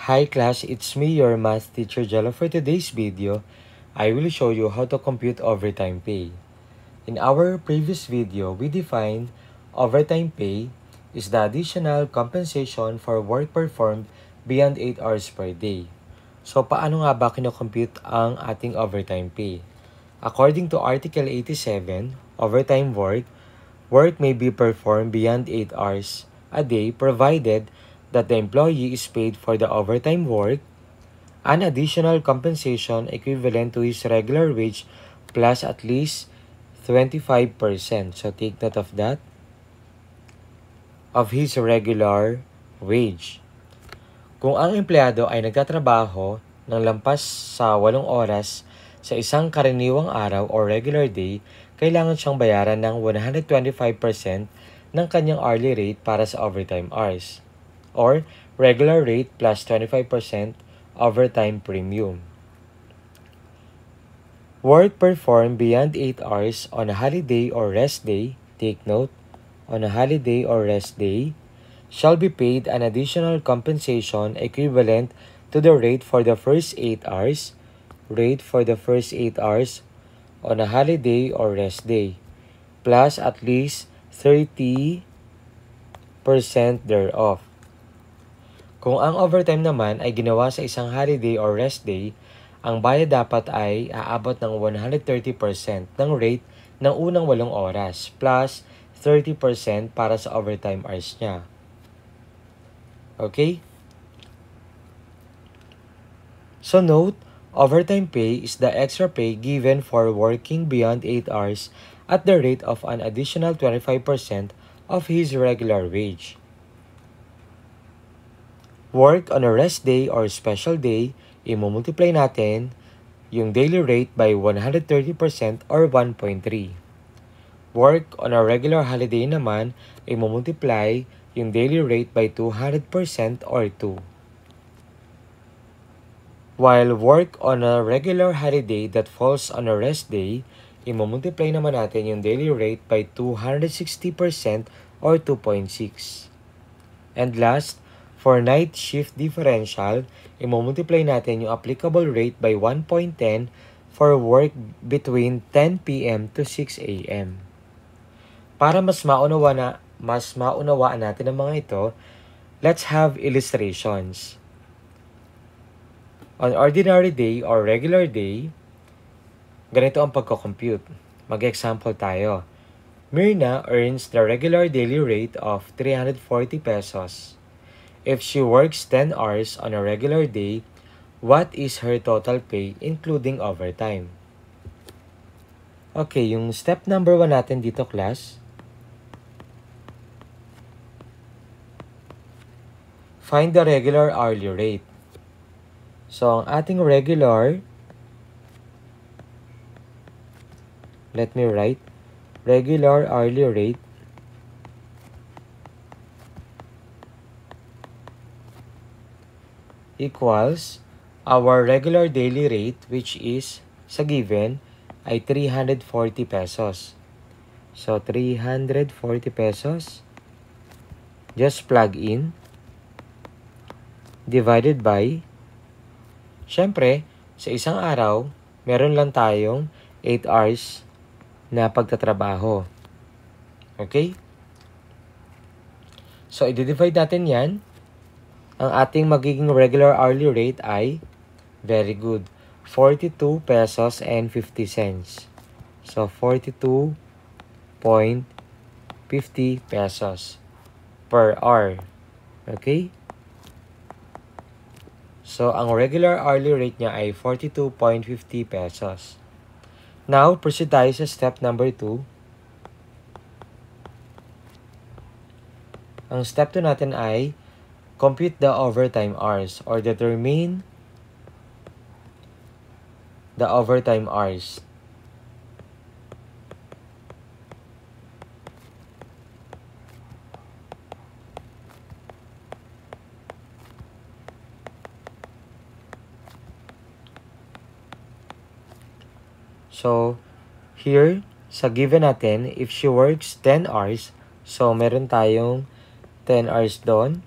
Hi class, it's me, your math teacher Jello. For today's video, I will show you how to compute overtime pay. In our previous video, we defined overtime pay is the additional compensation for work performed beyond 8 hours per day. So, paano nga ba kinocompute ang ating overtime pay? According to Article 87, overtime work may be performed beyond 8 hours a day provided that the employee is paid for the overtime work, an additional compensation equivalent to his regular wage plus at least 25%. So take note of that. Of his regular wage. Kung ang empleyado ay nagtatrabaho ng lampas sa 8 oras sa isang karaniwang araw o regular day, kailangan siyang bayaran ng 125% ng kanyang hourly rate para sa overtime hours, or regular rate plus 25% overtime premium. Work performed beyond 8 hours on a holiday or rest day, take note, on a holiday or rest day, shall be paid an additional compensation equivalent to the rate for the first 8 hours, on a holiday or rest day, plus at least 30% thereof. Kung ang overtime naman ay ginawa sa isang holiday or rest day, ang bayad dapat ay aabot ng 130% ng rate ng unang 8 oras plus 30% para sa overtime hours niya. Okay? So note, overtime pay is the extra pay given for working beyond 8 hours at the rate of an additional 25% of his regular wage. Work on a rest day or special day, i-multiply natin yung daily rate by 130% or 1.3. Work on a regular holiday naman, i-multiply yung daily rate by 200% or 2. While work on a regular holiday that falls on a rest day, i-multiply naman natin yung daily rate by 260% or 2.6. And last, for night shift differential, i-multiply natin yung applicable rate by 1.10 for work between 10 p.m. to 6 a.m. Para mas maunawaan natin ang mga ito, let's have illustrations. On ordinary day or regular day, ganito ang pagko-compute. Mag-example tayo. Myrna earns the regular daily rate of 340 pesos. If she works 10 hours on a regular day, what is her total pay including overtime? Okay, yung step number 1 natin dito, class. Find the regular hourly rate. So, ang ating regular, let me write, regular hourly rate equals our regular daily rate, which is, sa given, ay 340 pesos. So, 340 pesos, just plug in, divided by, syempre, sa isang araw, meron lang tayong 8 hours na pagtatrabaho. Okay? So, i-divide natin yan. Ang ating magiging regular hourly rate ay, very good, 42 pesos and 50 cents. So, 42.50 pesos per hour. Okay? So, ang regular hourly rate niya ay 42.50 pesos. Now, proceed tayo sa step number 2. Ang step 2 natin ay compute the overtime hours or determine the overtime hours. So, here, sa given natin, if she works 10 hours, so meron tayong 10 hours doon,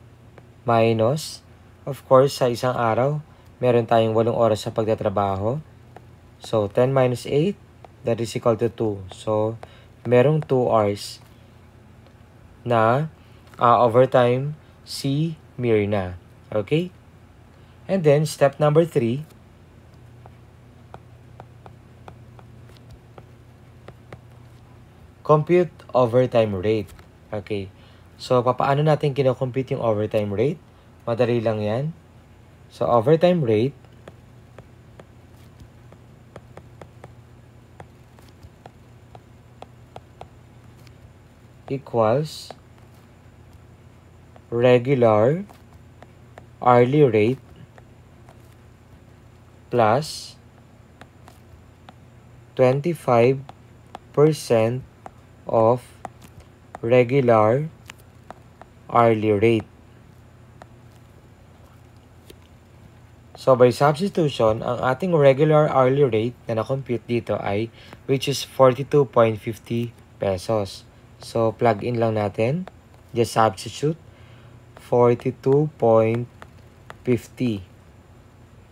minus Of course, sa isang araw, meron tayong 8 oras sa pagtatrabaho. So, 10 minus 8, that is equal to 2. So, merong 2 hours na overtime si Mirna. Okay? And then, step number 3, compute overtime rate. Okay. So, papaano natin kinocompute yung overtime rate? Madali lang yan. So, overtime rate equals regular hourly rate plus 25% of regular hourly rate. So, by substitution, ang ating regular hourly rate na na-compute dito ay, which is 42.50 pesos. So, plug in lang natin. Just substitute 42.50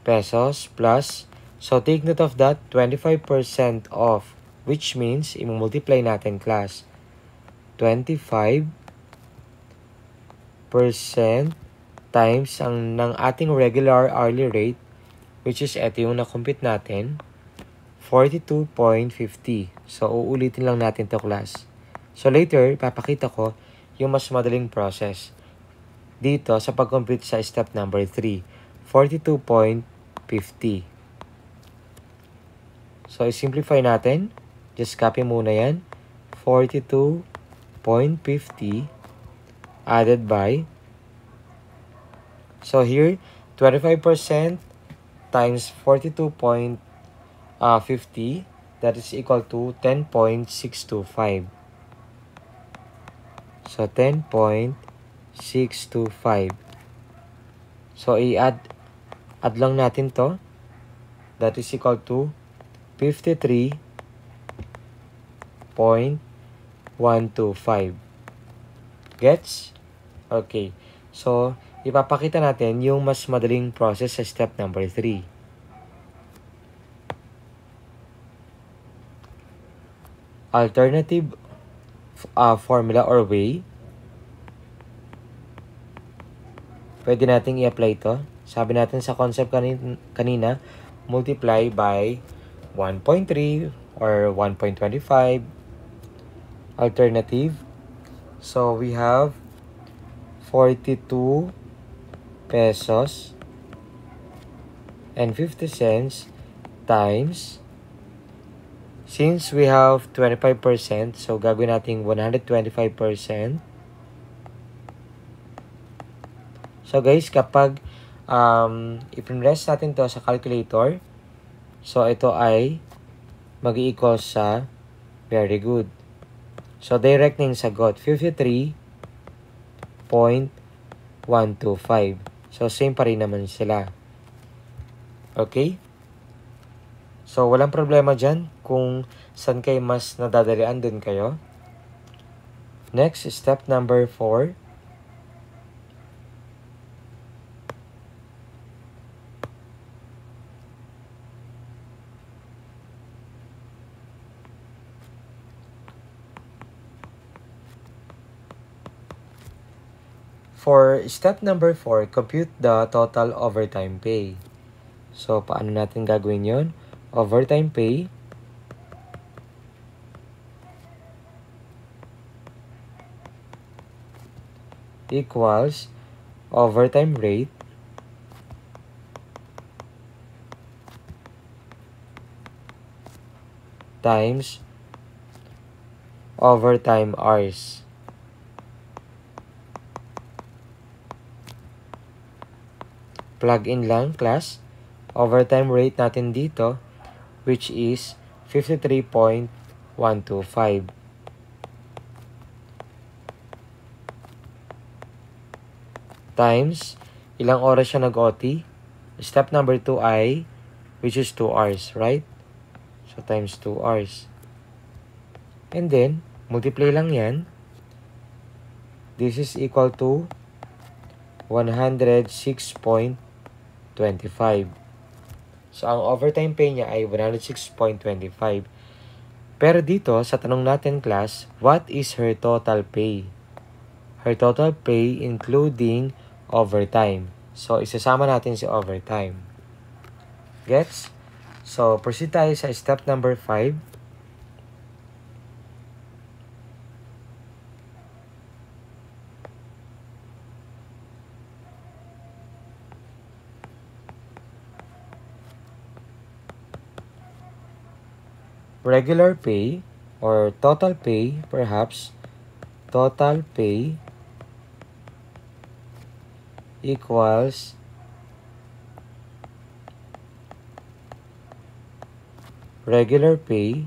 pesos plus, so take note of that, 25% off, which means, i-multiply natin class. 25% times ng ating regular hourly rate, which is ito yung na-compute natin, 42.50. So, uulitin lang natin to class. So, later, papakita ko yung mas madaling process dito sa pag-compute sa step number 3, 42.50. So, i-simplify natin. Just copy muna yan. 42.50 added by, so here, 25% times 42.50, that is equal to 10.625. So, 10.625. So, i-add lang natin to. That is equal to 53.125. Gets? Okay. So, ipapakita natin yung mas madaling process sa step number 3. Alternative formula or way. Pwede nating i-apply ito. Sabi natin sa concept kanina, multiply by 1.3 or 1.25. Alternative. So, we have 42 pesos and 50 cents times, since we have 25%, so gagawin natin 125%. So guys, kapag i-press natin to sa calculator, so ito ay mag-i-equal sa very good. So direct na yung sagot, 53.125. So same pa rin naman sila. Okay? So, walang problema dyan kung saan kayo mas nadadalian, dun kayo. Next, step number 4. For step number 4, compute the total overtime pay. So, paano natin gagawin yon? Overtime pay equals overtime rate times overtime hours. Plug in lang, class. Overtime rate natin dito, which is 53.125. Times, ilang oras siya nag-OT? Step number 2 ay, which is 2 hours, right? So, times 2 hours. And then, multiply lang yan. This is equal to 106.25. So, ang overtime pay niya ay 106.25. Pero dito, sa tanong natin, class, what is her total pay? Her total pay including overtime. So, isasama natin si overtime. Gets? So, proceed tayo sa step number 5. Regular pay or total pay, perhaps, total pay equals regular pay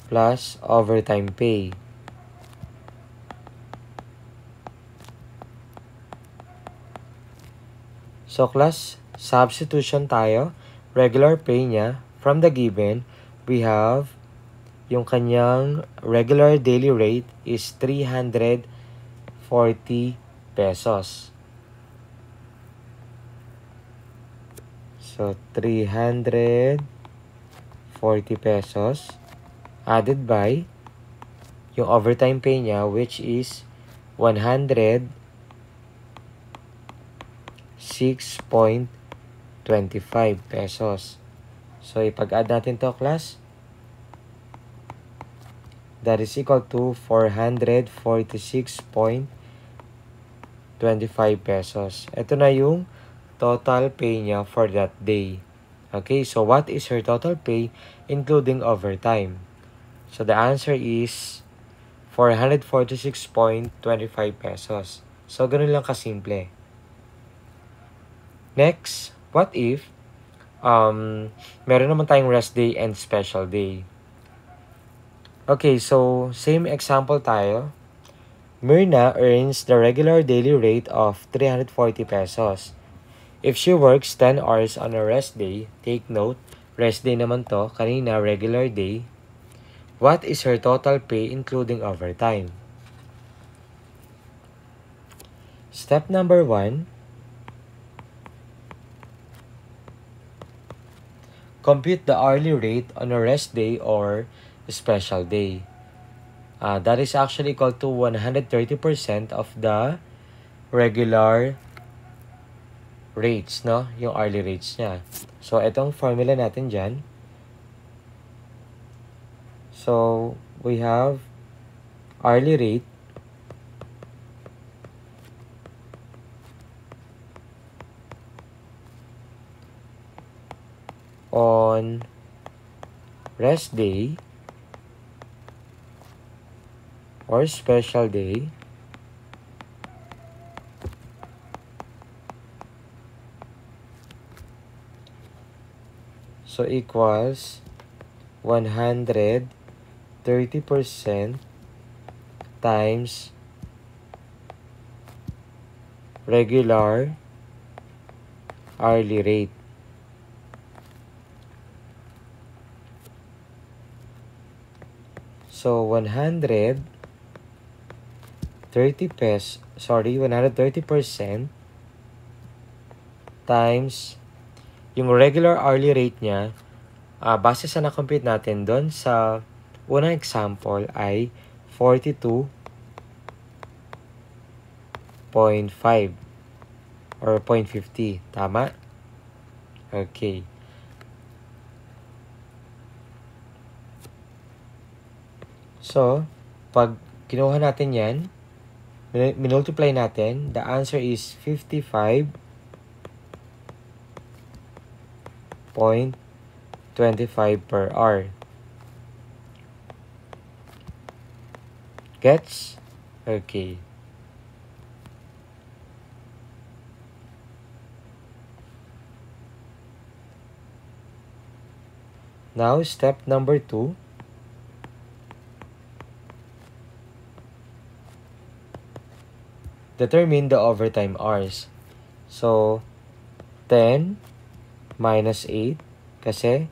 plus overtime pay. So, class, substitution tayo. Regular pay niya, from the given, we have yung kanyang regular daily rate is 340 pesos. So, 340 pesos added by yung overtime pay niya, which is 106.25 pesos. So, ipag-add natin to, class. That is equal to 446.25 pesos. Ito na yung total pay niya for that day. Okay, so what is her total pay including overtime? So, the answer is 446.25 pesos. So, ganun lang kasimple. Next, what if meron naman tayong rest day and special day. Okay, so same example tayo. Myrna earns the regular daily rate of 340 pesos. If she works 10 hours on a rest day, take note, rest day naman to, kanina regular day, what is her total pay including overtime? Step number 1, compute the hourly rate on a rest day or special day. That is actually equal to 130% of the regular rates, no? Yung hourly rates niya. So, itong formula natin dyan. So, we have hourly rate on rest day or special day so equals 130% times regular hourly rate. So 130% times yung regular hourly rate niya, base sa na-compute natin doon sa unang example ay 42.5 or 0.50. Tama? Okay. So, pag kinuha natin yan, minultiply natin, the answer is 55.25 per hour. Gets? Okay. Now, step number 2. Determine the overtime hours. So, 10 minus 8. Kasi,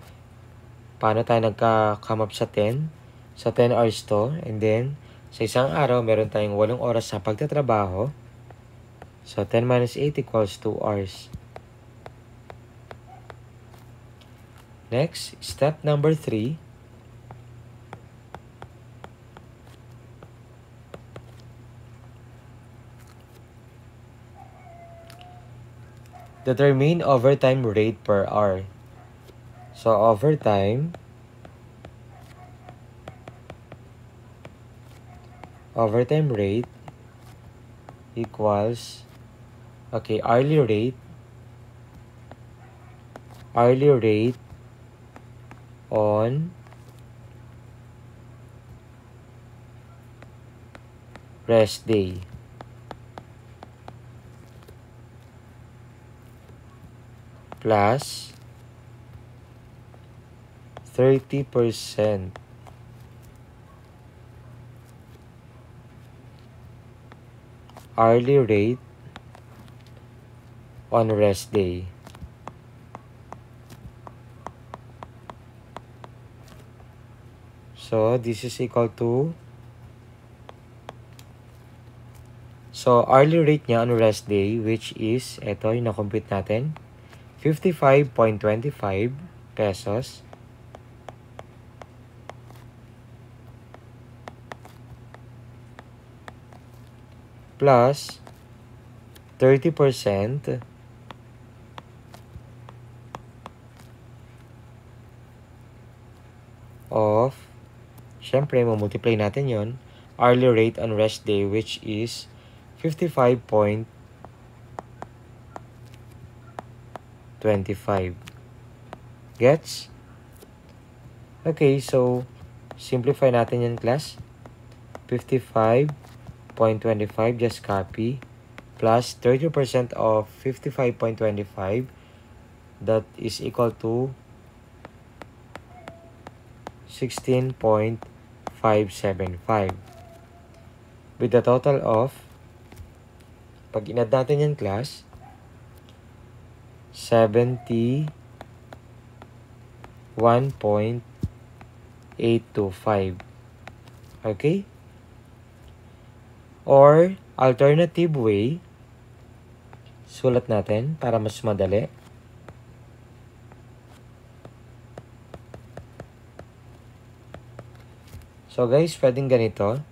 paano tayo nagka-come up sa 10? So, 10 hours to. And then, sa isang araw, meron tayong 8 oras sa pagtatrabaho. So 10 minus 8 equals 2 hours. Next, step number 3. Determine overtime rate per hour. So overtime rate equals, okay, hourly rate on rest day plus 30% hourly rate on rest day. So this is equal to, so hourly rate niya on rest day, which is, ito yung na-compute natin, 55.25 pesos plus 30% of, syempre, multiply natin yon, hourly rate on rest day, which is 55.25. Gets? Okay, so simplify natin yan, class. 55.25, just copy, plus 30% of 55.25, that is equal to 16.575. With the total of, pag inad natin yan, class, 71.825. Okay? Or, alternative way, sulat natin para mas madali. So guys, pwedeng ganito,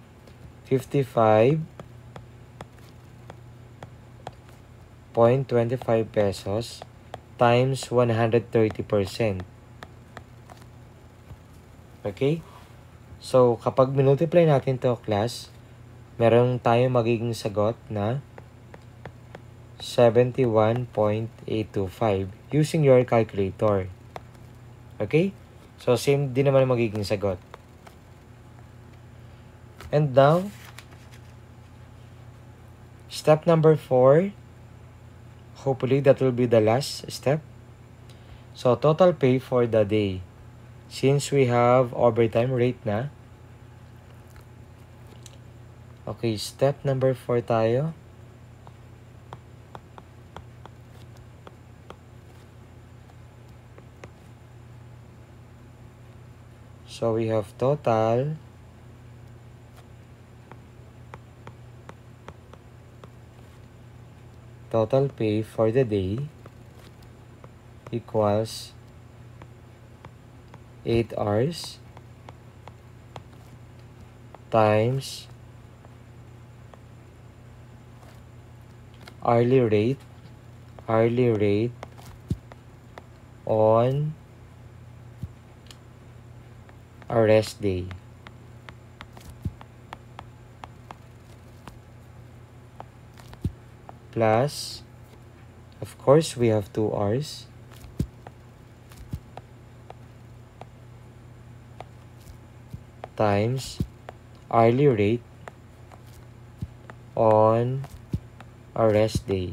55.25 pesos times 130%. Okay? So, kapag minultiply natin to, class, meron tayo magiging sagot na 71.825 using your calculator. Okay? So, same din naman magiging sagot. And now, step number 4. Hopefully, that will be the last step. So, total pay for the day. Since we have overtime rate na. Okay, step number 4 tayo. So, we have total pay for the day equals 8 hours times hourly rate on a rest day plus, of course, we have 2 hours times hourly rate on a rest day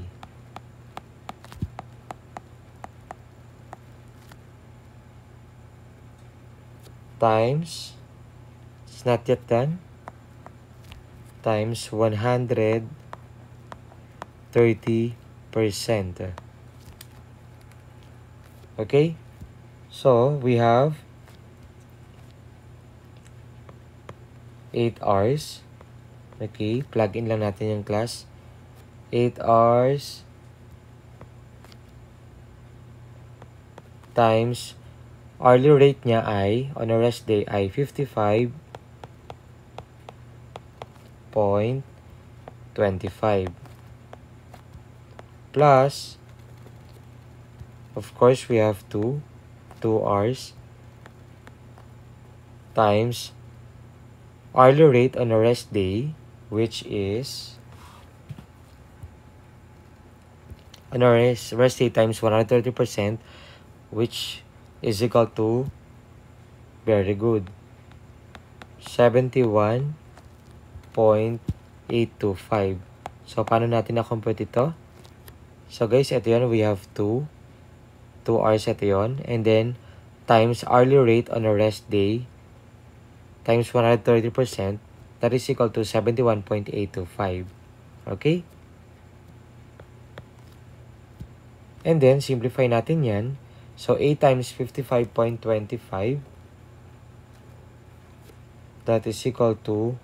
times, it's not yet done, times 130%. Okay? So, we have 8 hours. Okay, plug in lang natin yung class. 8 hours times hourly rate niya ay, on a rest day, ay 55.25 plus, of course, we have 2 hours times hourly rate on a rest day, which is on a rest day times 130%, which is equal to, very good, 71.825. So, paano natin na-compute ito? So, guys, ito yun. We have 2 hours ito yun. And then, times hourly rate on a rest day times 130%, that is equal to 71.825. Okay? And then, simplify natin yan. So, 8 times 55.25, that is equal to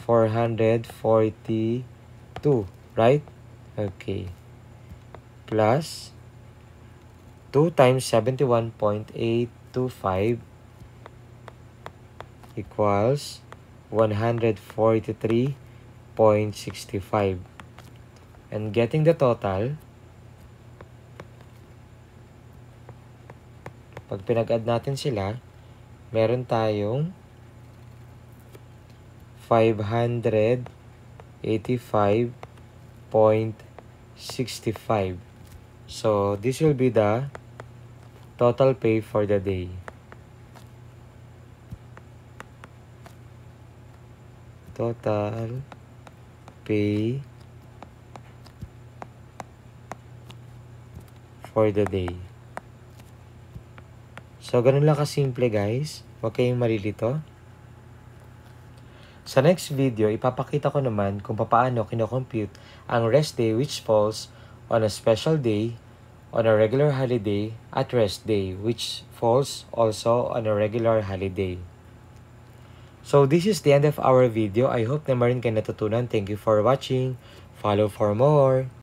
442, right? Okay. Plus 2 times 71.825 equals 143.65. And getting the total, pag pinag-add natin sila, meron tayong 585.65. So, this will be the total pay for the day. Total pay for the day. So, ganun lang kasimple, guys. Huwag kayong malilito. Sa next video, ipapakita ko naman kung paano kinocompute ang rest day which falls on a special day, on a regular holiday, at rest day which falls also on a regular holiday. So, this is the end of our video. I hope na marin kayo natutunan. Thank you for watching. Follow for more.